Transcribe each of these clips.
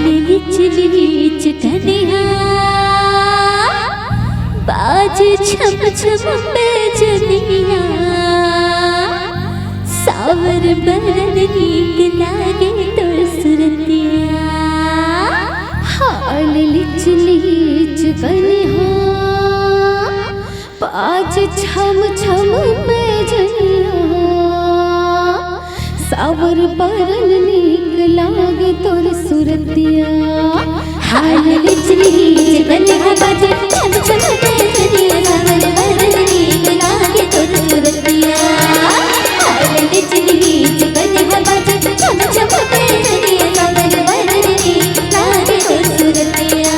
लीच कनिया बाज छम छम बेजनिया सावर बरन नीक लागे तोर सुरतिया हाल लीच कनिया बाज छम छम बेजनिया सावर बरन नीक लागे तोर सुरतिया हाल लीच कनिया बाज छम छम बेजनिया सावर बरन नीक लागे तोर सुरतिया हाल लीच कनिया बाज छम छम बेजनिया सावर बरन नीक लागे तोर सुरतिया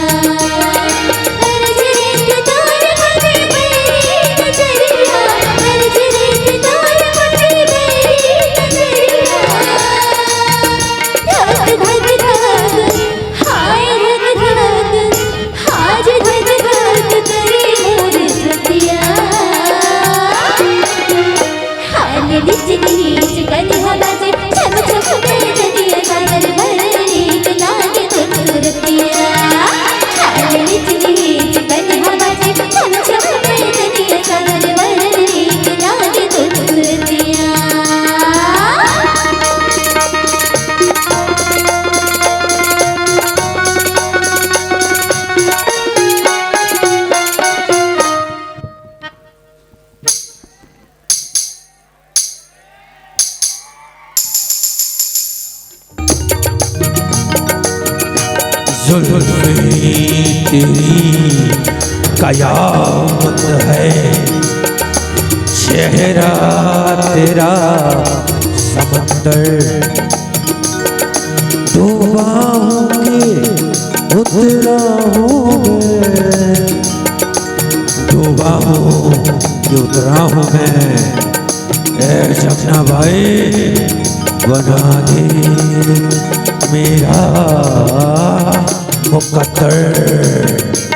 जुल्फ़े तेरी कयामत है, चेहरा तेरा समंदर, डूबा हूँ कि उतरा हूँ मैं, डूबा हूँ कि उतरा हूँ मैं। ऐ सपना भाई बना दे मेरा मुकद्दर।